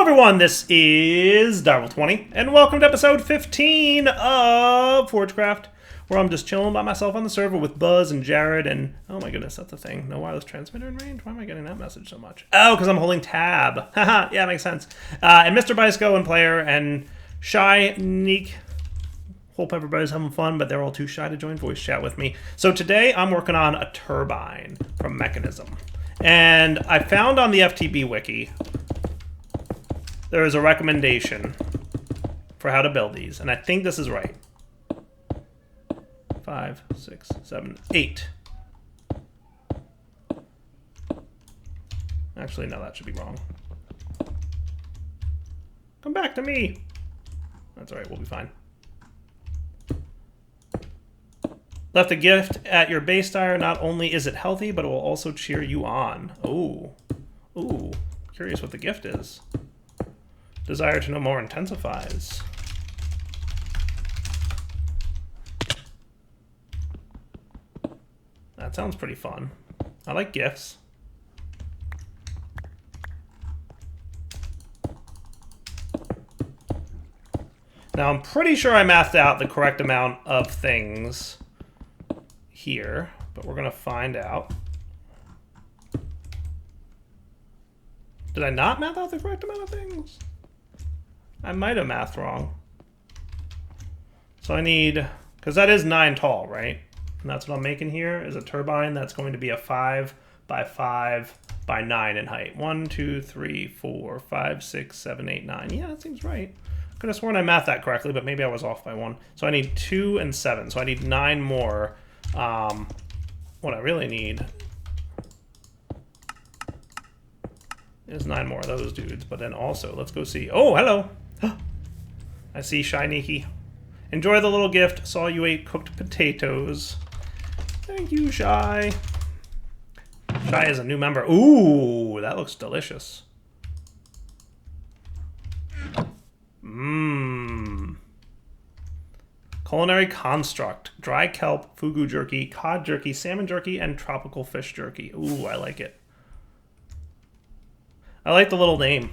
everyone, this is Darwell20, and welcome to episode 15 of Forgecraft, where I'm just chilling by myself on the server with Buzz and Jared, and oh my goodness, that's the thing, no wireless transmitter in range? Why am I getting that message so much? Oh, because I'm holding tab. Haha, yeah, makes sense. And Mr. Biceco and Player and Shy Neek. Hope everybody's having fun, but they're all too shy to join voice chat with me. So today I'm working on a turbine from Mekanism. And I found on the FTB wiki there is a recommendation for how to build these, and I think this is right. 5, 6, 7, 8. Actually, no, that should be wrong. Come back to me. That's all right, we'll be fine. Left a gift at your base tire. Not only is it healthy, but it will also cheer you on. Ooh. Ooh. Curious what the gift is. Desire to know more intensifies. That sounds pretty fun. I like gifts. Now, I'm pretty sure I mathed out the correct amount of things here, but we're going to find out. Did I not math out the correct amount of things? I might have mathed wrong. So I need, because that is 9 tall, right? And that's what I'm making here, is a turbine that's going to be a 5 by 5 by 9 in height. 1, 2, 3, 4, 5, 6, 7, 8, 9. Yeah, that seems right. Could have sworn I mathed that correctly, but maybe I was off by 1. So I need 2 and 7. So I need 9 more. What I really need is 9 more of those dudes. But then also, let's go see. Oh, hello. I see Shiny. Enjoy the little gift. Saw you ate cooked potatoes. Thank you, Shy. Shy is a new member. Ooh, that looks delicious. Mmm. Culinary construct. Dry kelp, fugu jerky, cod jerky, salmon jerky, and tropical fish jerky. Ooh, I like it. I like the little name.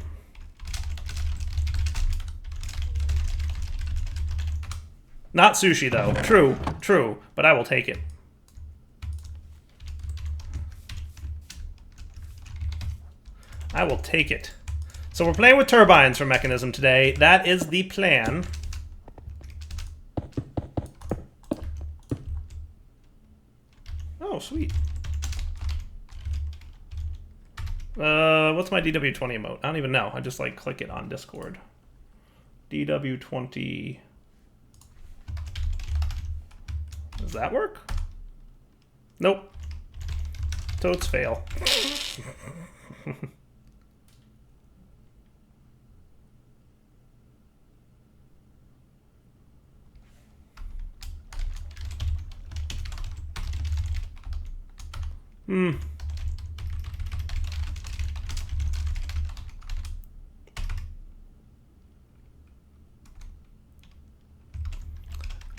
Not sushi, though. True, true, but I will take it. I will take it. So we're playing with turbines for Mekanism today. That is the plan. Oh, sweet. What's my DW20 emote? I don't even know. I just like click it on Discord. DW20... Does that work? Nope. Totes fail.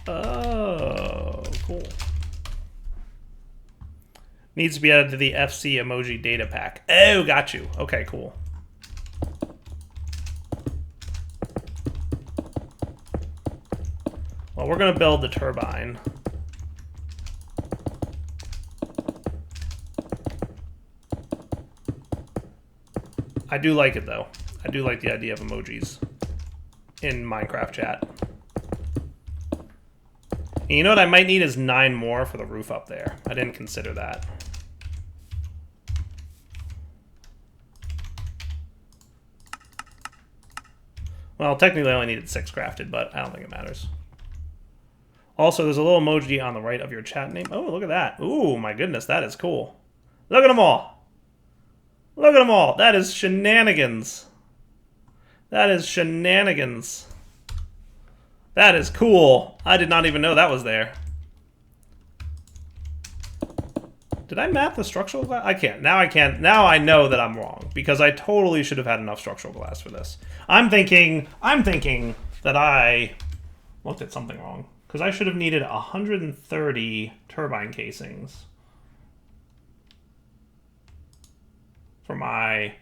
Oh, cool. Needs to be added to the FC emoji data pack. Oh, got you. Okay, cool. Well, we're going to build the turbine. I do like it, though. I do like the idea of emojis in Minecraft chat. And you know what I might need is 9 more for the roof up there. I didn't consider that. Well, technically I only needed 6 crafted, but I don't think it matters. Also, there's a little emoji on the right of your chat name. Oh, look at that. Ooh, my goodness, that is cool. Look at them all. Look at them all. That is shenanigans. That is shenanigans. That is cool. I did not even know that was there. Did I map the structural glass? I can't. Now I can't. Now I know that I'm wrong, because I totally should have had enough structural glass for this. I'm thinking that I looked at something wrong, because I should have needed 130 turbine casings for my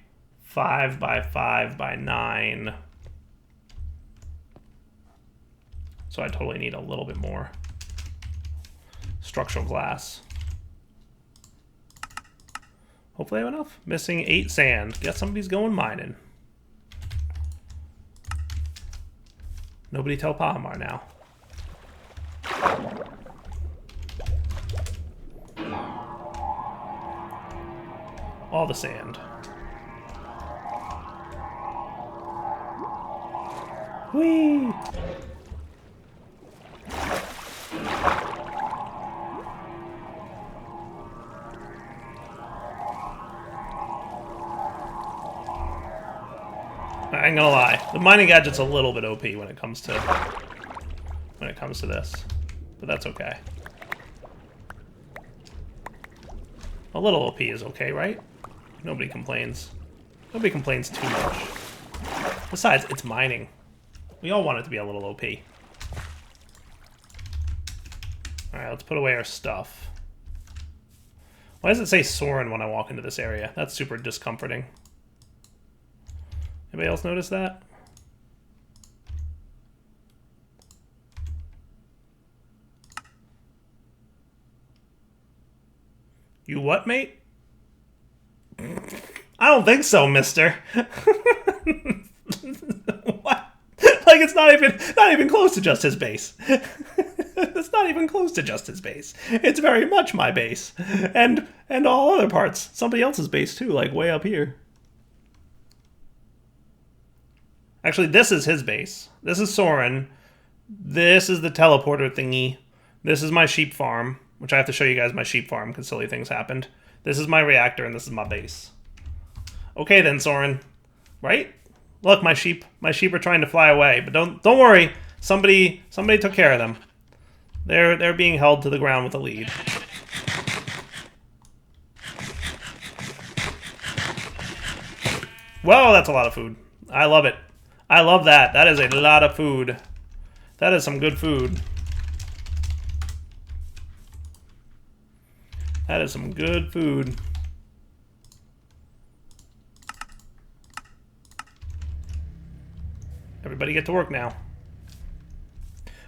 5 by 5 by 9. So I totally need a little bit more structural glass. Hopefully I have enough. Missing 8 sand. Guess somebody's going mining. Nobody tell Palomar now. All the sand. Whee! I ain't gonna lie, the mining gadget's a little bit OP when it comes to this, but that's okay. A little OP is okay, right? Nobody complains. Nobody complains too much. Besides, it's mining. We all want it to be a little OP. Alright, let's put away our stuff. Why does it say Soren when I walk into this area? That's super discomforting. Anybody else notice that? You what, mate? I don't think so, mister. What? Like, it's not even close to just his base. It's not even close to just his base. It's very much my base. And all other parts. Somebody else's base too, like way up here. Actually, this is his base. This is Soren. This is the teleporter thingy. This is my sheep farm, which I have to show you guys my sheep farm because silly things happened. This is my reactor, and this is my base. Okay then, Soren. Right? Look, my sheep are trying to fly away, but don't worry. Somebody took care of them. They're being held to the ground with a lead. Whoa, that's a lot of food. I love it. I love that. That is a lot of food. That is some good food. That is some good food. Everybody get to work now.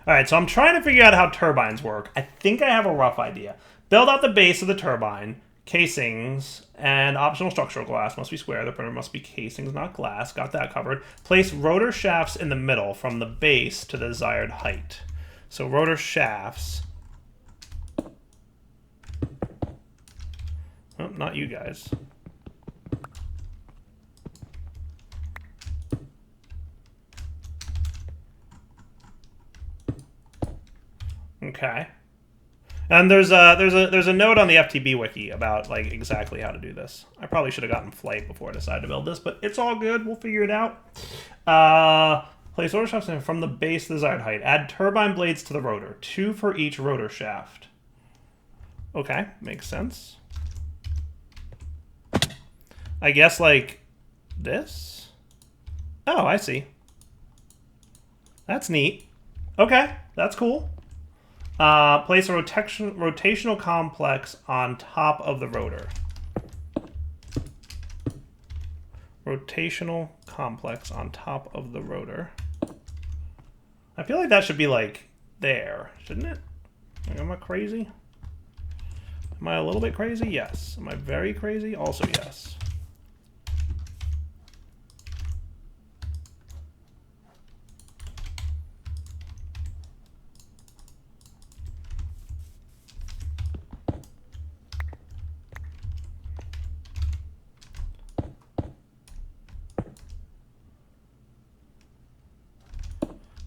Alright, so I'm trying to figure out how turbines work. I think I have a rough idea. Build out the base of the turbine, casings, and optional structural glass. Must be square. The printer must be casings, not glass. Got that covered. Place rotor shafts in the middle from the base to the desired height. So rotor shafts. Oh, not you guys. Okay. And there's a note on the FTB wiki about like exactly how to do this. I probably should have gotten Flight before I decided to build this, but it's all good. We'll figure it out. Place rotor shafts from the base to the desired height. Add turbine blades to the rotor. 2 for each rotor shaft. Okay, makes sense. I guess like this? Oh, I see. That's neat. Okay, that's cool. Place a rotational complex on top of the rotor. Rotational complex on top of the rotor. I feel like that should be like there, shouldn't it? Like, am I crazy? Am I a little bit crazy? Yes. Am I very crazy? Also yes.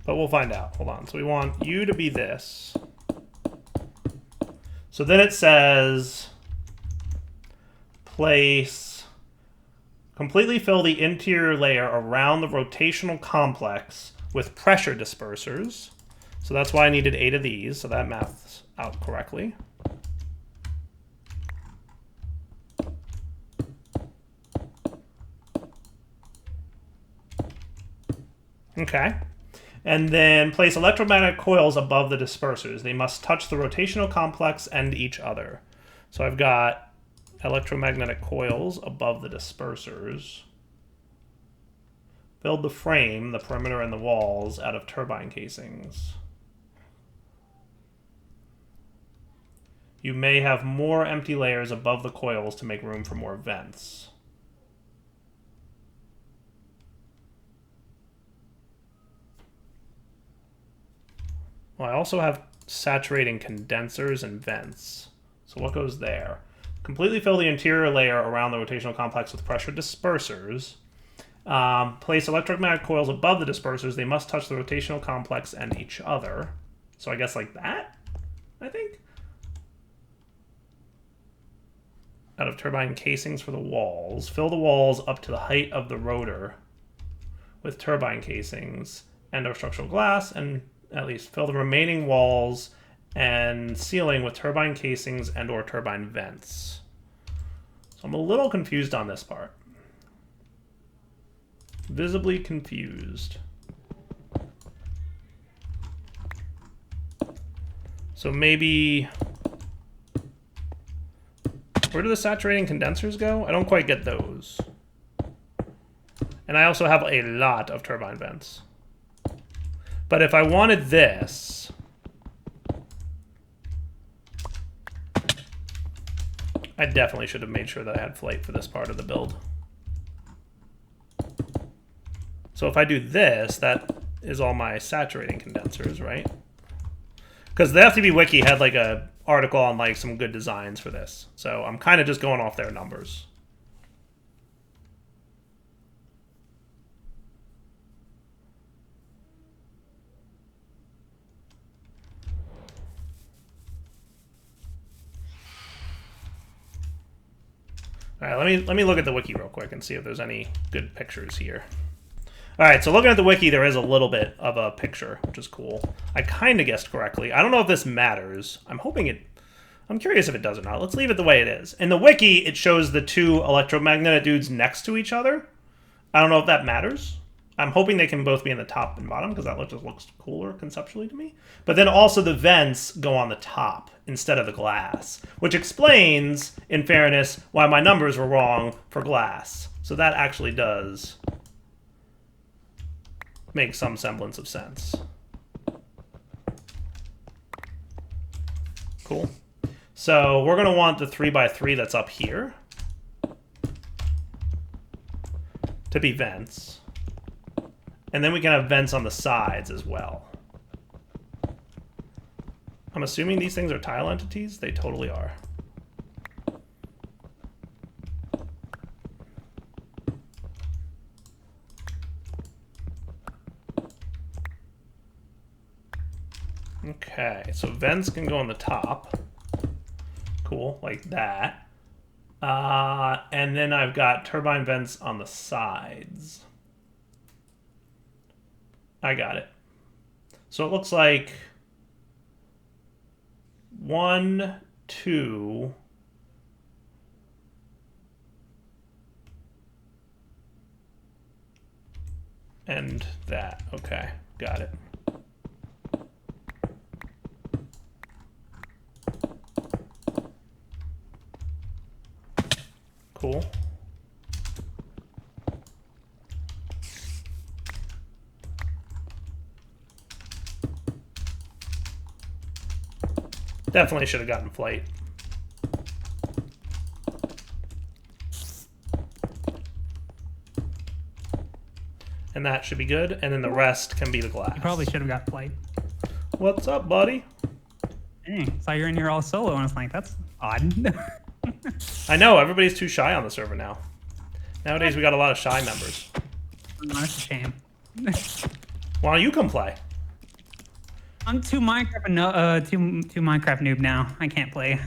But we'll find out. Hold on. So we want you to be this. So then it says, place, completely fill the interior layer around the rotational complex with pressure dispersers. So that's why I needed 8 of these. So that maths out correctly. Okay. And then place electromagnetic coils above the dispersers. They must touch the rotational complex and each other. So I've got electromagnetic coils above the dispersers. Build the frame, the perimeter, and the walls out of turbine casings. You may have more empty layers above the coils to make room for more vents. Well, I also have saturating condensers and vents. So what goes there? Completely fill the interior layer around the rotational complex with pressure dispersers. Place electromagnetic coils above the dispersers. They must touch the rotational complex and each other. So I guess like that, I think. Out of turbine casings for the walls. Fill the walls up to the height of the rotor with turbine casings and/or structural glass, and at least fill the remaining walls and ceiling with turbine casings and/or turbine vents. So I'm a little confused on this part. Visibly confused. So maybe... Where do the saturating condensers go? I don't quite get those. And I also have a lot of turbine vents. But if I wanted this... I definitely should have made sure that I had flight for this part of the build. So if I do this, that is all my saturating condensers, right? Because the FTB Wiki had like a article on like some good designs for this. So I'm kind of just going off their numbers. All right, let me look at the wiki real quick and see if there's any good pictures here. All right, so looking at the wiki, there is a little bit of a picture, which is cool. I kind of guessed correctly. I don't know if this matters. I'm curious if it does or not. Let's leave it the way it is. In the wiki, it shows the two electromagnetic dudes next to each other. I don't know if that matters. I'm hoping they can both be in the top and bottom because that just looks cooler conceptually to me. But then also the vents go on the top instead of the glass, which explains, in fairness, why my numbers were wrong for glass. So that actually does make some semblance of sense. Cool. So we're going to want the 3x3 that's up here to be vents. And then we can have vents on the sides as well. I'm assuming these things are tile entities. They totally are. Okay, so vents can go on the top. Cool, like that. And then I've got turbine vents on the sides. I got it. So it looks like 1, 2, and that. Okay, got it. Cool. Definitely should have gotten flight. And that should be good. And then the rest can be the glass. You probably should have got flight. What's up, buddy? Dang, saw you're in here all solo, and I was like, that's odd. I know, everybody's too shy on the server now. Nowadays, we got a lot of shy members. That's a shame. Why don't you come play? I'm too Minecraft noob now. I can't play.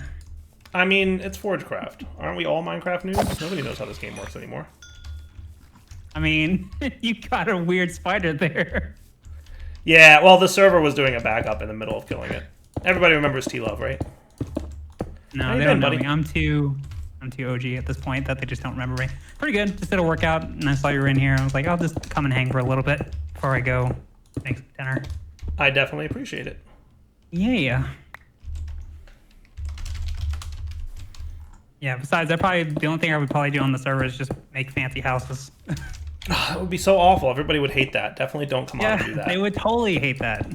I mean, it's Forgecraft. Aren't we all Minecraft noobs? Nobody knows how this game works anymore. I mean, you got a weird spider there. Yeah, well, the server was doing a backup in the middle of killing it. Everybody remembers T-Love, right? No, they don't know me. I'm too OG at this point that they just don't remember me. Pretty good. Just did a workout, and I saw you were in here. I was like, I'll just come and hang for a little bit before I go make some dinner. I definitely appreciate it. Yeah. Yeah, besides, the only thing I would probably do on the server is just make fancy houses. It would be so awful. Everybody would hate that. Definitely don't come on and do that. They would totally hate that.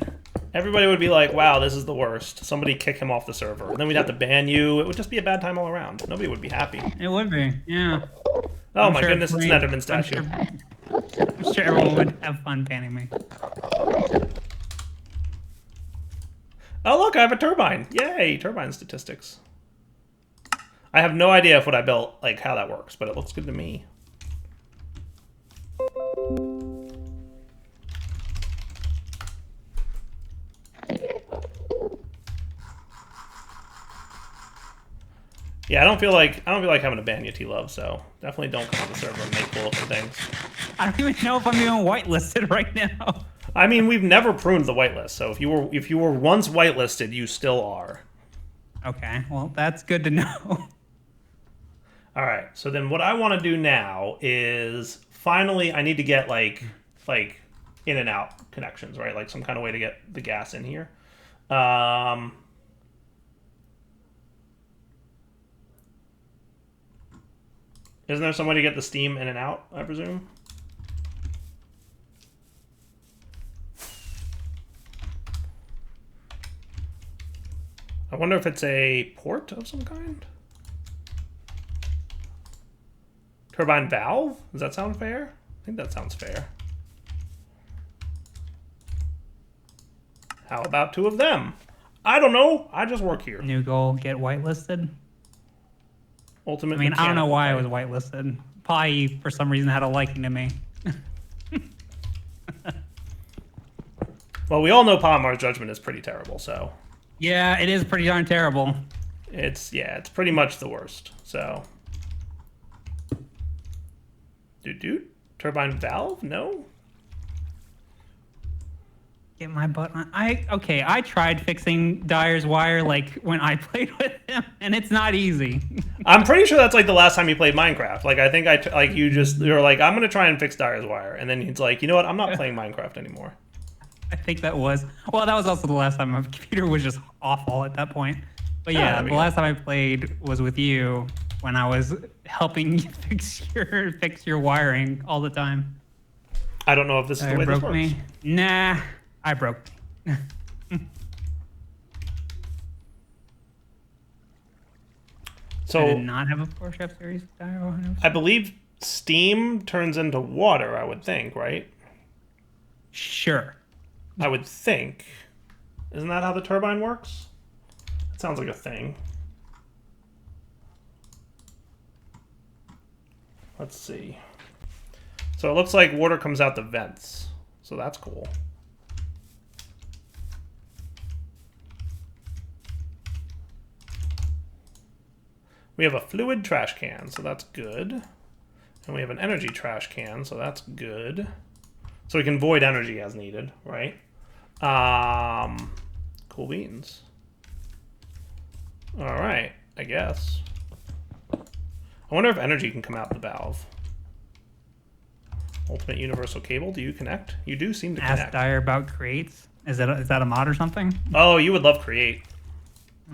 Everybody would be like, wow, this is the worst. Somebody kick him off the server. And then we'd have to ban you. It would just be a bad time all around. Nobody would be happy. It would be, yeah. Oh my goodness, it's an Enderman statue. I'm sure everyone would have fun banning me. Oh look, I have a turbine. Yay, turbine statistics. I have no idea if what I built, like how that works, but it looks good to me. Yeah, I don't feel like having to ban you, T-Love, so definitely don't come on the server and make bullshit things. I don't even know if I'm even whitelisted right now. I mean, we've never pruned the whitelist, so if you were once whitelisted, you still are. Okay, well that's good to know. All right, so then what I want to do now is finally I need to get like in and out connections, right? Like some kind of way to get the gas in here. Isn't there some way to get the steam in and out, I presume? I wonder if it's a port of some kind? Turbine valve? Does that sound fair? I think that sounds fair. How about 2 of them? I don't know. I just work here. New goal, get whitelisted. Ultimate. I mean, I don't know why I was whitelisted. Probably for some reason had a liking to me. Well, we all know Palomar's judgment is pretty terrible, so. Yeah, it is pretty darn terrible. It's pretty much the worst. So. Dude, turbine valve? No. Get my butt on. I tried fixing Dyer's wire like when I played with him, and it's not easy. I'm pretty sure that's like the last time you played Minecraft. Like I think you're like, I'm gonna try and fix Dyer's wire, and then he's like, you know what? I'm not playing Minecraft anymore. I think that was also the last time my computer was just awful at that point. But yeah, the last time I played was with you when I was helping you fix your wiring all the time. I don't know if this is the way this works. Me? Nah, I broke me. So I did not have a Forgecraft series. I believe steam turns into water, I would think, right? Sure. I would think. Isn't that how the turbine works? It sounds like a thing. Let's see. So it looks like water comes out the vents. So that's cool. We have a fluid trash can, so that's good. And we have an energy trash can, so that's good. So we can void energy as needed, right? Cool beans. All right, I guess. I wonder if energy can come out the valve. Ultimate universal cable, do you connect? You do seem to connect. Ask Dyer about creates. Is that a mod or something? Oh, you would love create.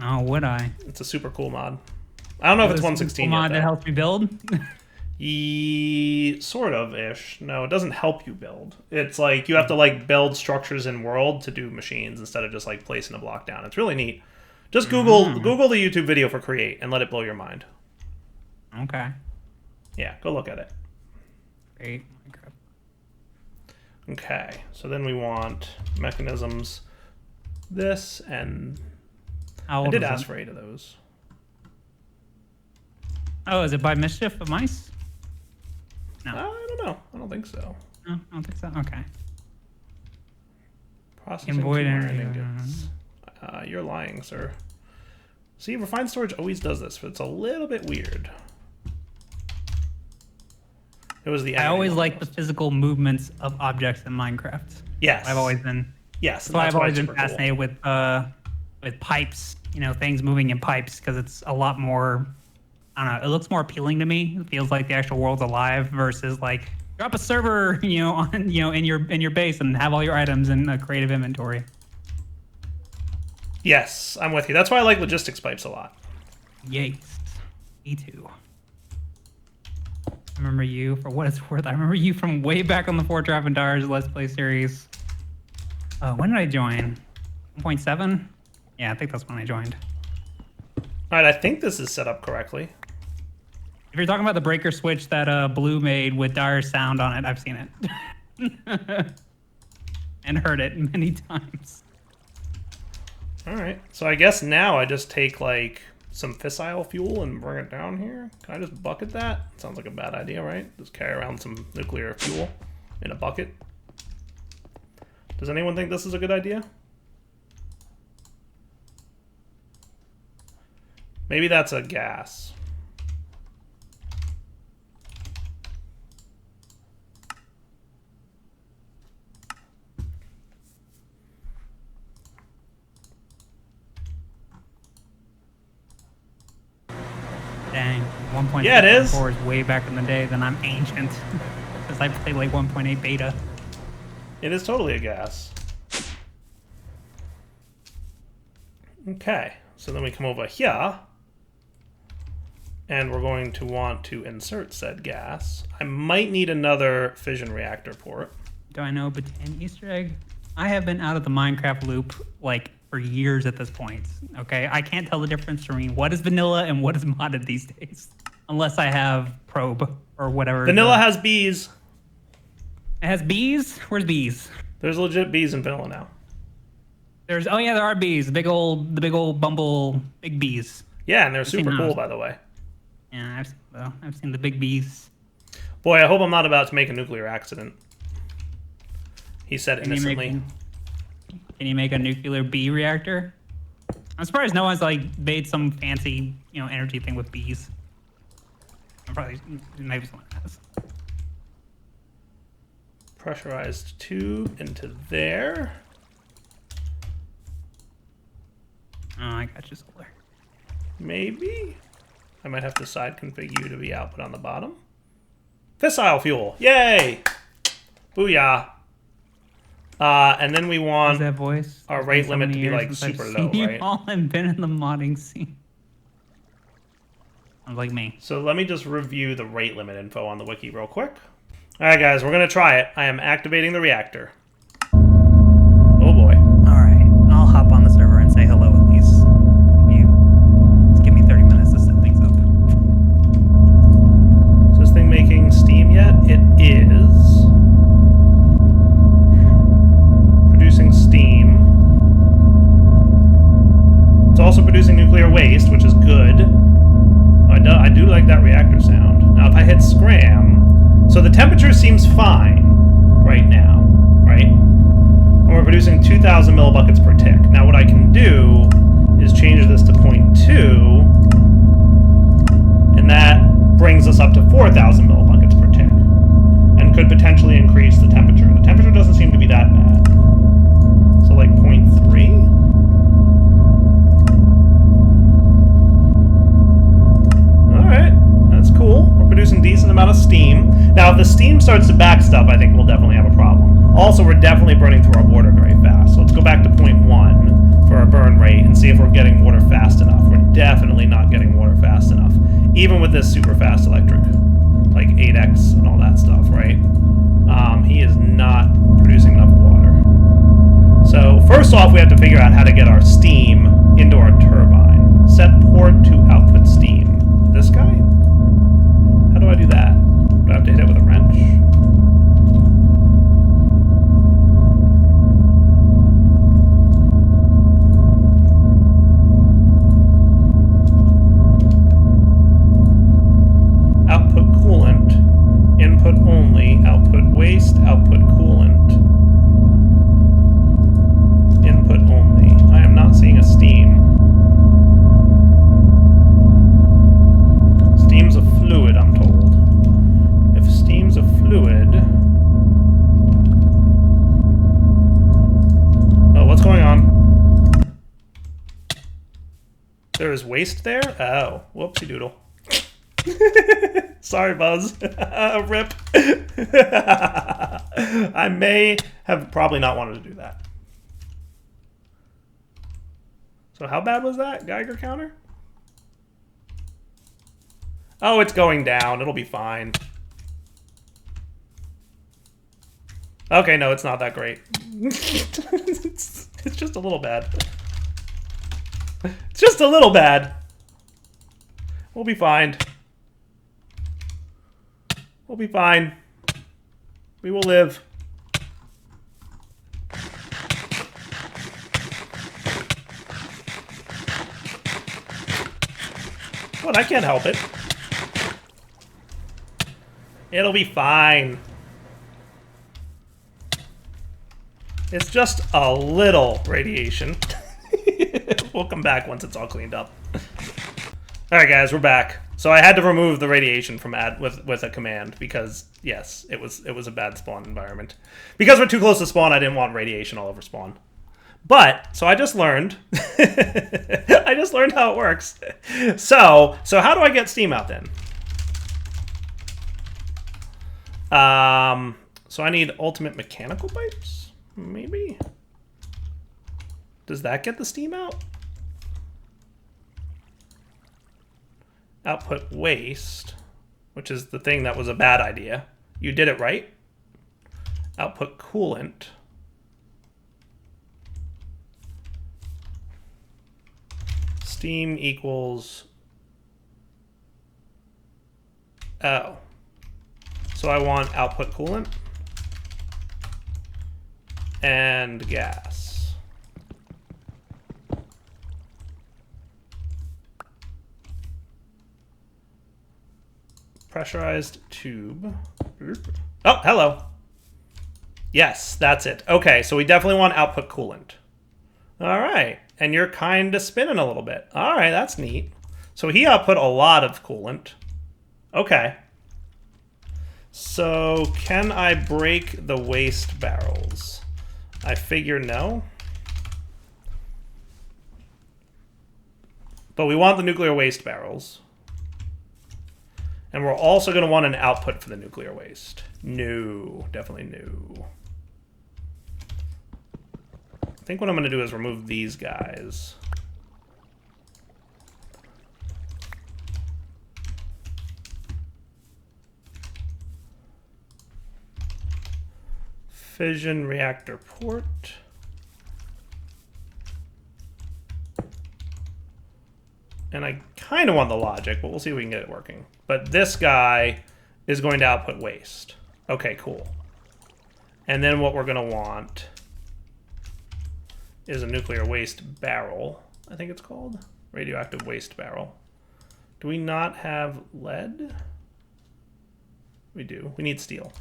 Oh, would I? It's a super cool mod. I don't know if it's 116 cool yet, mod that helps me build? Sort of-ish. No, it doesn't help you build. It's like you have to like build structures in world to do machines instead of just like placing a block down. It's really neat. Just Google the YouTube video for create and let it blow your mind. Okay. Yeah, go look at it. Great. Okay, so then we want mechanisms. This and I did ask for 8 of those. Oh, is it by mischief of mice? No. I don't know. I don't think so. No, I don't think so. Okay. Processing void ingots. You're lying, sir. See, refined storage always does this, but it's a little bit weird. It was the. I always like the physical movements of objects in Minecraft. Yes. I've always been. Yes. So I've always been fascinated with pipes. You know, things moving in pipes because it's a lot more. I don't know. It looks more appealing to me. It feels like the actual world's alive versus like drop a server, in your base and have all your items in a creative inventory. Yes, I'm with you. That's why I like logistics pipes a lot. Yes, me too. remember you for what it's worth. I remember you from way back on the Forgecraft and Dars Let's Play series. When did I join? 1.7? Yeah, I think that's when I joined. All right, I think this is set up correctly. If you're talking about the breaker switch that Blue made with dire sound on it, I've seen it. And heard it many times. All right, so I guess now I just take like some fissile fuel and bring it down here. Can I just bucket that? Sounds like a bad idea, right? Just carry around some nuclear fuel in a bucket. Does anyone think this is a good idea? Maybe that's a gas. Dang, 1.4 yeah, it is. is way back in the day. Then I'm ancient because I played like 1.8 beta. It is totally a gas. Okay, so then we come over here, and we're going to want to insert said gas. I might need another fission reactor port. Do I know Batan Easter egg? I have been out of the Minecraft loop like for years at this point. Okay, I can't tell the difference between what is vanilla and what is modded these days, unless I have probe or whatever. Vanilla has bees. It has bees? Where's bees? There's legit bees in vanilla now. There's there are bees. The big old bumble big bees. Yeah, and they're super cool, by the way. Yeah, I've seen the big bees. Boy, I hope I'm not about to make a nuclear accident. He said innocently. Can you make a nuclear bee reactor? I'm surprised no one's like made some fancy, energy thing with bees. Maybe someone has. Pressurized tube into there. Oh, I got you, Solar. Maybe? I might have to side config you to be output on the bottom. Fissile fuel. Yay! Booyah. And then we want that voice? our rate limit to be like super low, right? You've all been in the modding scene. Sounds like me. So let me just review the rate limit info on the wiki real quick. Alright guys, we're going to try it. I am activating the reactor. Oh boy. Alright, I'll hop on the server and say hello at least. Just give me 30 minutes to set things up. Is this thing making steam yet? It is. Producing steam. It's also producing nuclear waste, which is good. I do like that reactor sound. Now if I hit scram... So the temperature seems fine right now, right? And we're producing 2,000 millibuckets per tick. Now what I can do is change this to 0.2, and that brings us up to 4,000 millibuckets per tick, and could potentially increase the temperature. The temperature doesn't seem to be that bad. So like 0.3? Alright, that's cool. We're producing a decent amount of steam. Now, if the steam starts to back stuff, I think we'll definitely have a problem. Also, we're definitely burning through our water very fast. So let's go back to 0.1 for our burn rate and see if we're getting water fast enough. We're definitely not getting water fast enough. Even with this super fast electric, like 8x and all that stuff, right? He is not producing enough water. So first off, we have to figure out how to get our steam into our turbine. Set port to output steam. This guy? How do I do that? Do I have to hit it with a wrench? Output coolant. Input only. Output waste. Output coolant. Input only. I am not seeing a steam. Steam's a fluid, I'm told. If steam's a fluid... Oh, what's going on? There is waste there? Oh, whoopsie doodle. Sorry, Buzz. Rip. I may have probably not wanted to do that. So how bad was that? Geiger counter? Oh, it's going down. It'll be fine. Okay, no, it's not that great. It's just a little bad. It's just a little bad. We'll be fine. We'll be fine. We will live. What? I can't help it. It'll be fine. It's just a little radiation. We'll come back once it's all cleaned up. Alright guys, we're back. So I had to remove the radiation from with a command because, yes, it was a bad spawn environment. Because we're too close to spawn, I didn't want radiation all over spawn. But, so I just learned. I just learned how it works. So how do I get steam out then? So I need ultimate mechanical pipes? Maybe? Does that get the steam out? Output waste, which is the thing that was a bad idea. You did it right. Output coolant. Steam equals... Oh. So I want output coolant and gas. Pressurized tube. Oh, hello. Yes, that's it. Okay, so we definitely want output coolant. All right, and you're kind of spinning a little bit. All right, that's neat. So he output a lot of coolant. Okay. So can I break the waste barrels? I figure no. But we want the nuclear waste barrels. And we're also going to want an output for the nuclear waste. No, definitely no. I think what I'm going to do is remove these guys. Fission reactor port. And I kind of want the logic, but we'll see if we can get it working. But this guy is going to output waste. Okay, cool. And then what we're going to want is a nuclear waste barrel, I think it's called. Radioactive waste barrel. Do we not have lead? We do. We need steel.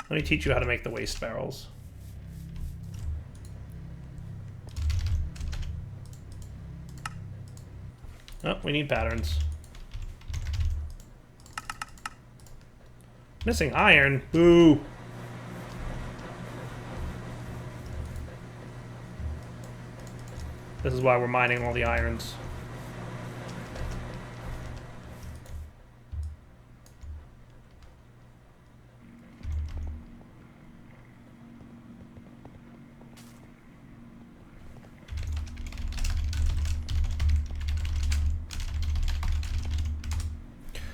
Let me teach you how to make the waste barrels. Oh, we need patterns. Missing iron. Boo. This is why we're mining all the irons.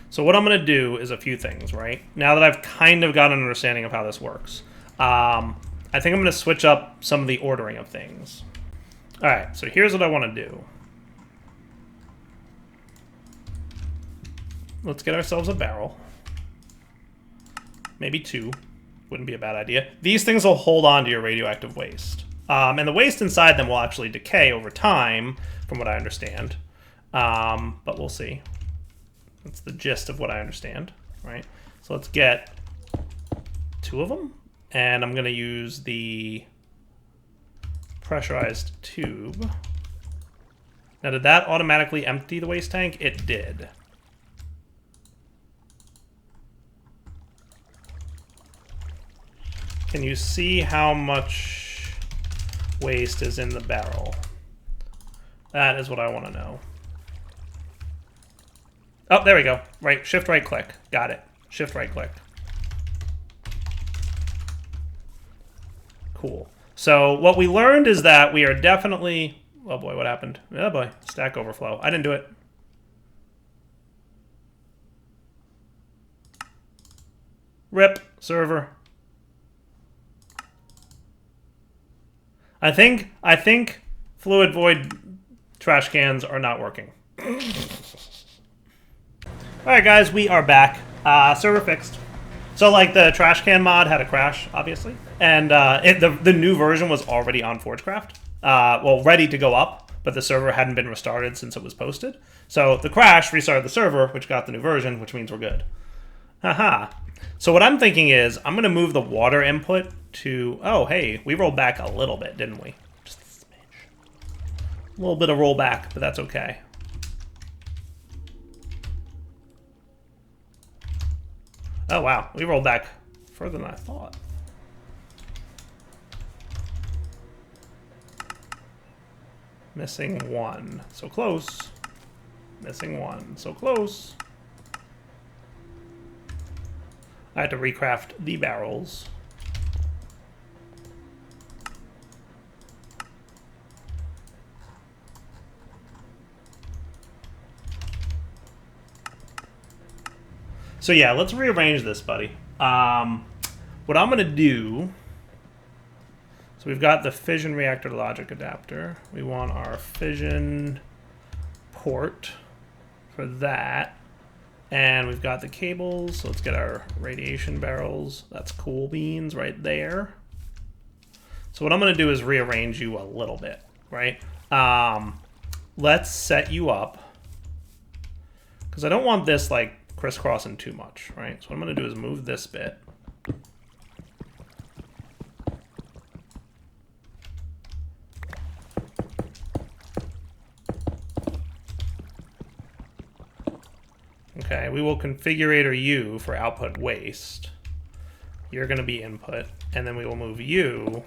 So what I'm going to do is a few things, right? Now that I've kind of got an understanding of how this works. I think I'm going to switch up some of the ordering of things. All right, so here's what I want to do. Let's get ourselves a barrel. Maybe two. Wouldn't be a bad idea. These things will hold on to your radioactive waste. And the waste inside them will actually decay over time, from what I understand. But we'll see. That's the gist of what I understand, right? So let's get two of them. And I'm going to use the pressurized tube. Now, did that automatically empty the waste tank? It did. Can you see how much waste is in the barrel? That is what I want to know. Oh, there we go. Right, shift right click. Got it. Shift right click. Cool. So what we learned is that we are definitely... Oh boy, what happened? Oh boy, stack overflow. I didn't do it. Rip server. I think fluid void trash cans are not working. Alright guys, we are back. Server fixed. So like the trash can mod had a crash, obviously. And the new version was already on Forgecraft. Well, ready to go up, but the server hadn't been restarted since it was posted. So the crash restarted the server, which got the new version, which means we're good. Haha. So what I'm thinking is, I'm going to move the water input to... Oh, hey, we rolled back a little bit, didn't we? Just a smidge. A little bit of rollback, but that's okay. Oh, wow. We rolled back further than I thought. Missing one. So close. Missing one. So close. I had to recraft the barrels. So yeah, let's rearrange this, buddy. What I'm going to do... So we've got the fission reactor logic adapter. We want our fission port for that. And we've got the cables, so let's get our radiation barrels. That's cool beans right there. So what I'm going to do is rearrange you a little bit, right? Let's set you up, because I don't want this like crisscrossing too much, right? So what I'm going to do is move this bit. Okay, we will configurator you for output waste. You're going to be input, and then we will move you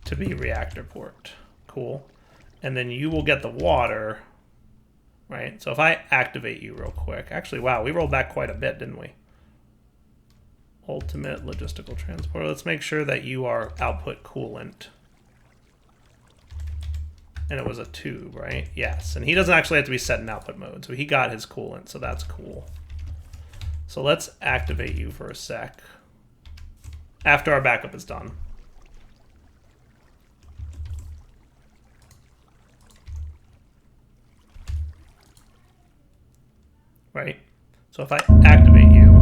to be reactor port. Cool. And then you will get the water, right? So if I activate you real quick. Actually, wow, we rolled back quite a bit, didn't we? Ultimate logistical transporter. Let's make sure that you are output coolant. And it was a tube, right? Yes. And he doesn't actually have to be set in output mode. So he got his coolant, so that's cool. So let's activate you for a sec. After our backup is done. Right? So if I activate you...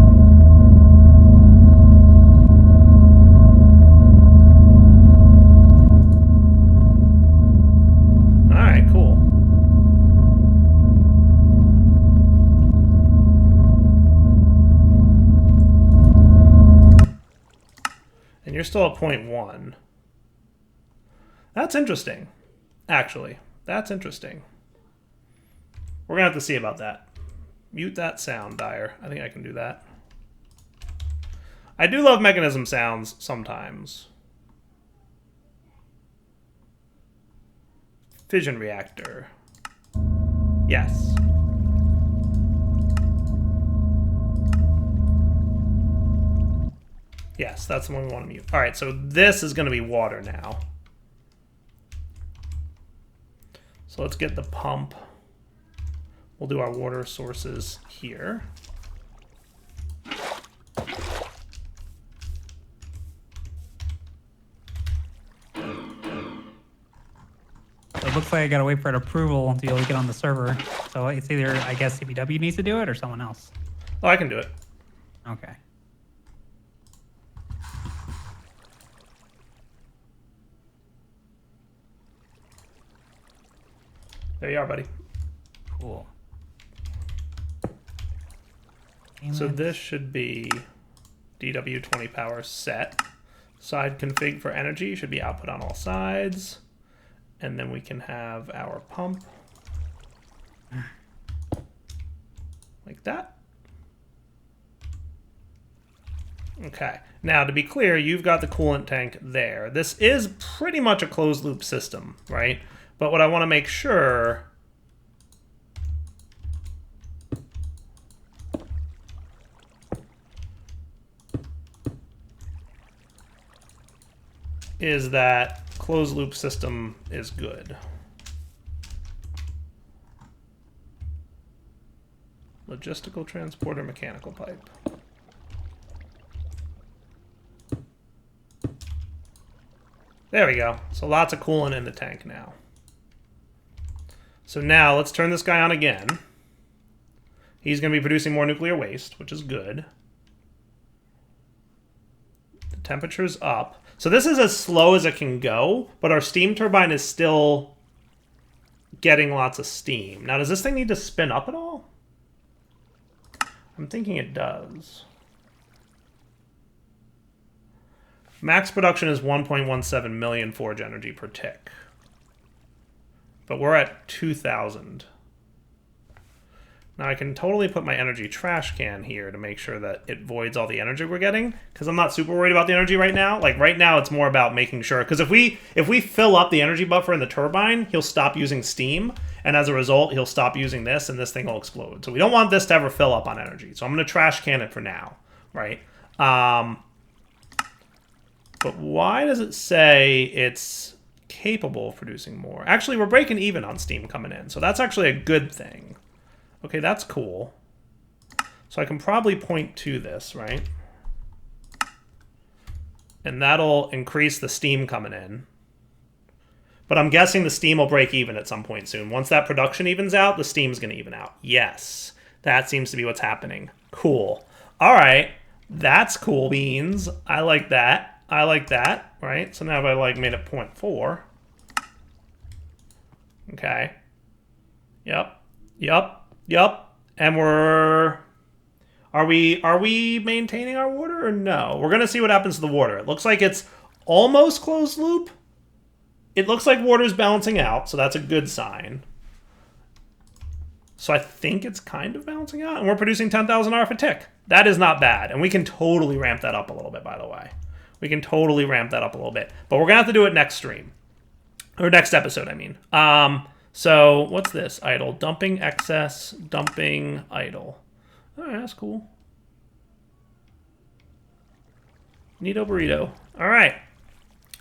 You're still at 0.1. That's interesting, actually. That's interesting. We're going to have to see about that. Mute that sound, Dyer. I think I can do that. I do love Mekanism sounds sometimes. Fission reactor. Yes. Yes, that's the one we want to mute. All right, so this is going to be water now. So let's get the pump. We'll do our water sources here. So it looks like I got to wait for an approval until you get on the server. So it's either, I guess, CBW needs to do it or someone else. Oh, I can do it. Okay. There you are, buddy. Cool. So this should be DW20 power set. Side config for energy should be output on all sides. And then we can have our pump. Like that. Okay. Now, to be clear, you've got the coolant tank there. This is pretty much a closed loop system, right? But what I want to make sure is that closed loop system is good. Logistical transporter, mechanical pipe. There we go. So lots of coolant in the tank now. So now let's turn this guy on again. He's going to be producing more nuclear waste, which is good. The temperature's up. So this is as slow as it can go, but our steam turbine is still getting lots of steam. Now, does this thing need to spin up at all? I'm thinking it does. Max production is 1.17 million forge energy per tick. But we're at 2,000. Now I can totally put my energy trash can here to make sure that it voids all the energy we're getting, because I'm not super worried about the energy right now. Like right now it's more about making sure, because if we fill up the energy buffer in the turbine, he'll stop using steam, and as a result he'll stop using this and this thing will explode. So we don't want this to ever fill up on energy. So I'm going to trash can it for now, right? But why does it say it's capable of producing more? Actually, we're breaking even on steam coming in, so that's actually a good thing. Okay, that's cool. So I can probably point to this, right? And that'll increase the steam coming in. But I'm guessing the steam will break even at some point soon. Once that production evens out, the steam's going to even out. Yes, that seems to be what's happening. Cool. All right, that's cool beans. I like that. I like that, right? So now if I like made it 0.4. Okay. Yep. Yep. Yep. And are we maintaining our water or no? We're going to see what happens to the water. It looks like it's almost closed loop. It looks like water's balancing out, so that's a good sign. So I think it's kind of balancing out, and we're producing 10,000 RF a tick. That is not bad, and we can totally ramp that up a little bit, by the way. We can totally ramp that up a little bit. But we're going to have to do it next stream. Or next episode, I mean. So what's this? Idle. Dumping excess. Dumping idle. All right, that's cool. Neato burrito. All right.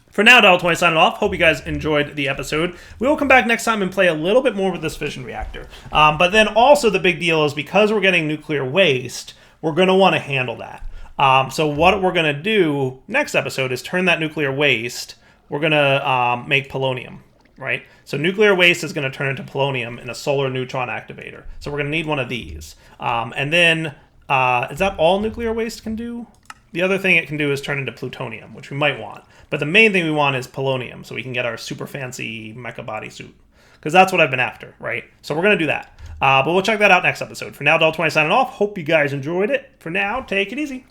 For now, Dial20 signing off. Hope you guys enjoyed the episode. We will come back next time and play a little bit more with this fission reactor. But then also the big deal is because we're getting nuclear waste, we're going to want to handle that. So what we're going to do next episode is turn that nuclear waste. We're going to make polonium, right? So nuclear waste is going to turn into polonium in a solar neutron activator. So we're going to need one of these. And then, is that all nuclear waste can do? The other thing it can do is turn into plutonium, which we might want. But the main thing we want is polonium, so we can get our super fancy mecha bodysuit. Because that's what I've been after, right? So we're going to do that. But we'll check that out next episode. For now, Dial20 signing off. Hope you guys enjoyed it. For now, take it easy.